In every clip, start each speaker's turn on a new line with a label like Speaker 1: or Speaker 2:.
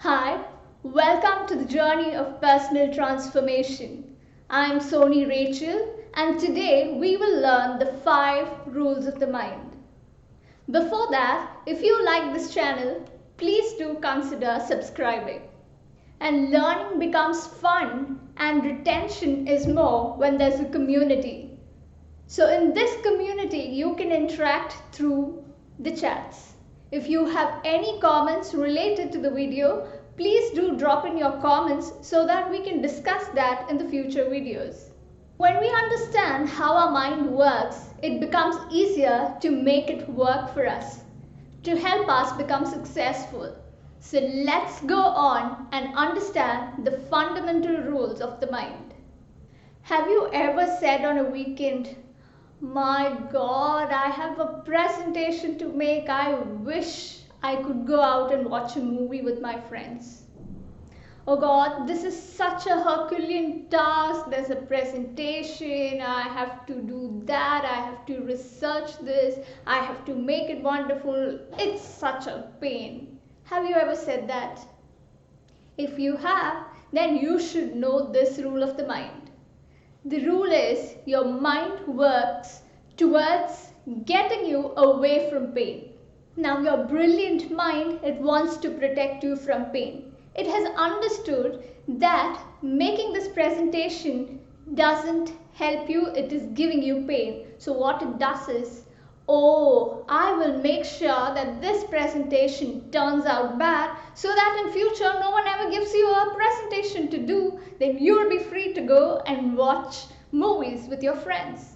Speaker 1: Hi, welcome to the journey of personal transformation. I'm Soni Rachel, and today we will learn the 5 rules of the mind. Before that, if you like this channel, please do consider subscribing. And learning becomes fun and retention is more when there's a community. So in this community, you can interact through the chats. If you have any comments related to the video, please do drop in your comments so that we can discuss that in the future videos. When we understand how our mind works, it becomes easier to make it work for us, to help us become successful. So let's go on and understand the fundamental rules of the mind. Have you ever said on a weekend, "My God, I have a presentation to make. I wish I could go out and watch a movie with my friends. Oh God, this is such a Herculean task. There's a presentation. I have to do that. I have to research this. I have to make it wonderful. It's such a pain." Have you ever said that? If you have, then you should know this rule of the mind. The rule is your mind works towards getting you away from pain. Now your brilliant mind, it wants to protect you from pain. It has understood that making this presentation doesn't help you, it is giving you pain. So what it does is, oh, I will make sure that this presentation turns out bad so that in future no one ever gives you a presentation to do. Then you'll be free to go and watch movies with your friends.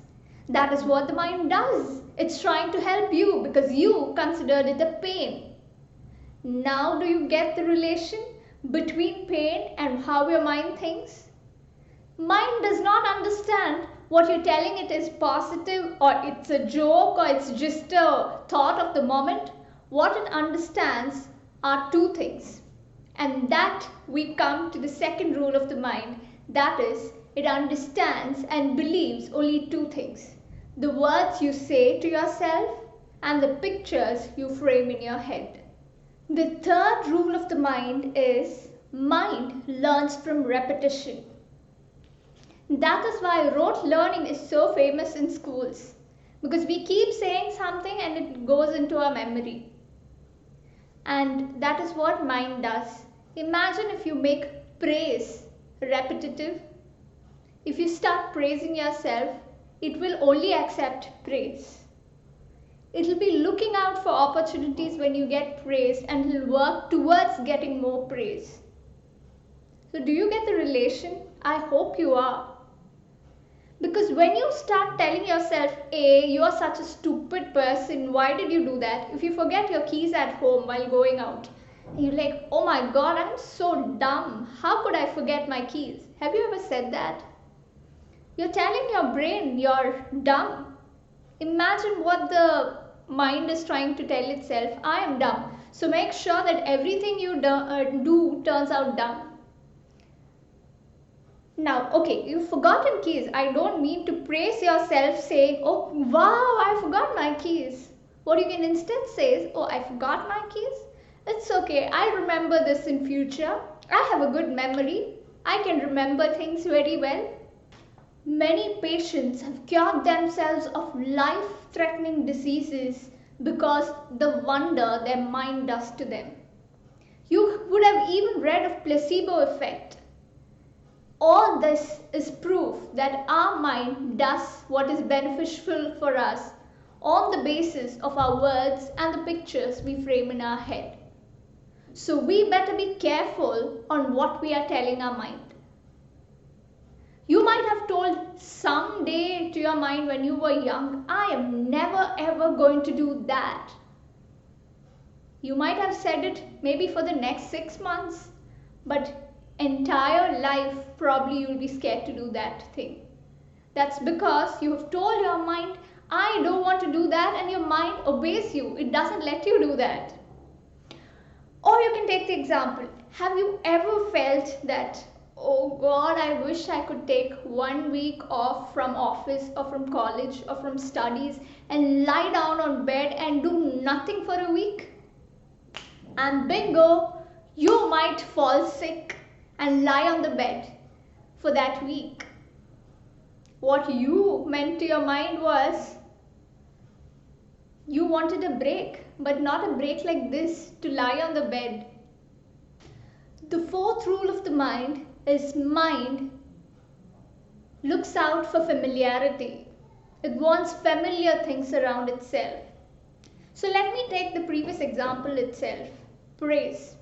Speaker 1: That is what the mind does. It's trying to help you because you considered it a pain. Now do you get the relation between pain and how your mind thinks? Mind does not understand what you're telling it is positive or it's a joke or it's just a thought of the moment. What it understands are two things. And that we come to the second rule of the mind. That is, it understands and believes only two things. The words you say to yourself and the pictures you frame in your head. The third rule of the mind is mind learns from repetition. That is why rote learning is so famous in schools, because we keep saying something and it goes into our memory. And that is what mind does. Imagine if you make praise repetitive. If you start praising yourself, it will only accept praise. It will be looking out for opportunities when you get praised and it will work towards getting more praise. So do you get the relation? I hope you are. Because when you start telling yourself, "Hey, you are such a stupid person, why did you do that?" If you forget your keys at home while going out, you're like, "Oh my God, I'm so dumb. How could I forget my keys?" Have you ever said that? You're telling your brain you're dumb. Imagine what the mind is trying to tell itself. I am dumb. So make sure that everything you do turns out dumb. Now, okay, you've forgotten keys. I don't mean to praise yourself saying, "Oh, wow, I forgot my keys." What you can instead say is, "Oh, I forgot my keys. It's okay. I remember this in future. I have a good memory. I can remember things very well." Many patients have cured themselves of life-threatening diseases because the wonder their mind does to them. You would have even read of placebo effect. All this is proof that our mind does what is beneficial for us on the basis of our words and the pictures we frame in our head. So we better be careful on what we are telling our mind. You might have told someday to your mind when you were young, "I am never ever going to do that." You might have said it maybe for the next 6 months, but entire life probably you'll be scared to do that thing. That's because you have told your mind, "I don't want to do that," and your mind obeys you. It doesn't let you do that. Or you can take the example. Have you ever felt that, "Oh God, I wish I could take 1 week off from office or from college or from studies and lie down on bed and do nothing for a week"? And bingo, You might fall sick and lie on the bed for that week. What you meant to your mind was you wanted a break, but not a break like this, to lie on the bed. The fourth rule of the mind is mind looks out for familiarity. It wants familiar things around itself. So let me take the previous example itself. Praise.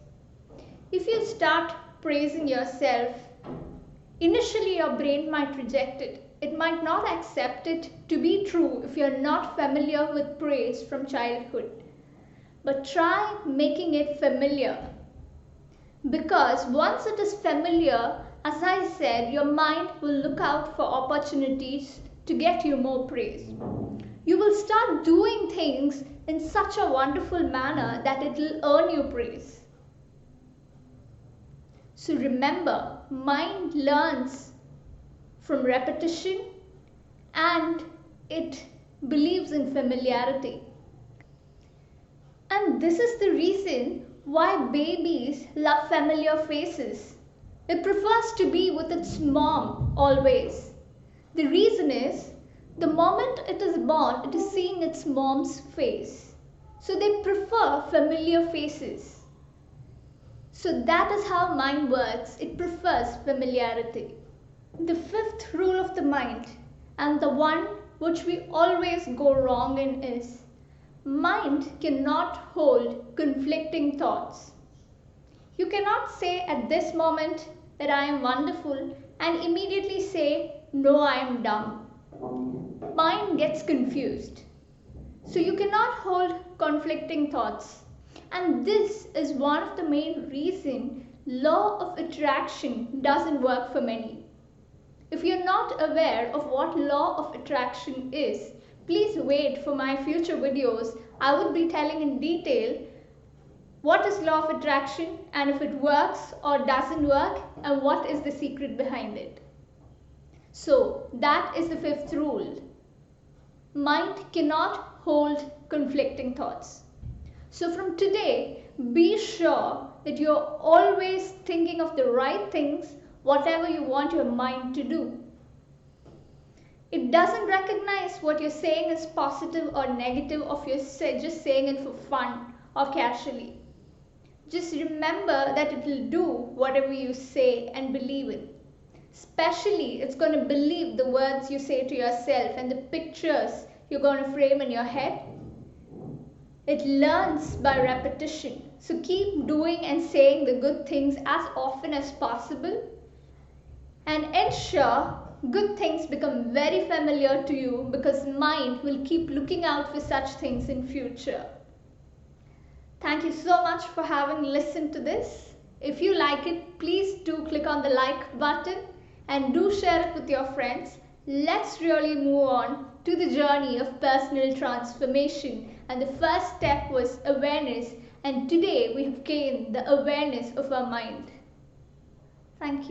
Speaker 1: If you start praising yourself, initially your brain might reject it. It might not accept it to be true if you're not familiar with praise from childhood. But try making it familiar. Because once it is familiar, as I said, your mind will look out for opportunities to get you more praise. You will start doing things in such a wonderful manner that it will earn you praise. So remember, mind learns from repetition and it believes in familiarity. And this is the reason why babies love familiar faces. It prefers to be with its mom always. The reason is, the moment it is born, it is seeing its mom's face. So they prefer familiar faces. So that is how mind works. It prefers familiarity. The fifth rule of the mind, and the one which we always go wrong in, is mind cannot hold conflicting thoughts. You cannot say at this moment that I am wonderful and immediately say, no, I am dumb. Mind gets confused. So you cannot hold conflicting thoughts. And this is one of the main reasons law of attraction doesn't work for many. If you're not aware of what law of attraction is, please wait for my future videos. I would be telling in detail what is law of attraction and if it works or doesn't work and what is the secret behind it. So that is the fifth rule. Mind cannot hold conflicting thoughts. So from today, be sure that you're always thinking of the right things, whatever you want your mind to do. It doesn't recognize what you're saying is positive or negative, or if you're just saying it for fun or casually. Just remember that it will do whatever you say and believe in. Especially, it's going to believe the words you say to yourself and the pictures you're going to frame in your head. It learns by repetition. So keep doing and saying the good things as often as possible and ensure good things become very familiar to you, because mind will keep looking out for such things in future. Thank you so much for having listened to this. If you like it, please do click on the like button and do share it with your friends. Let's really move on to the journey of personal transformation. And the first step was awareness, and today we have gained the awareness of our mind. Thank you.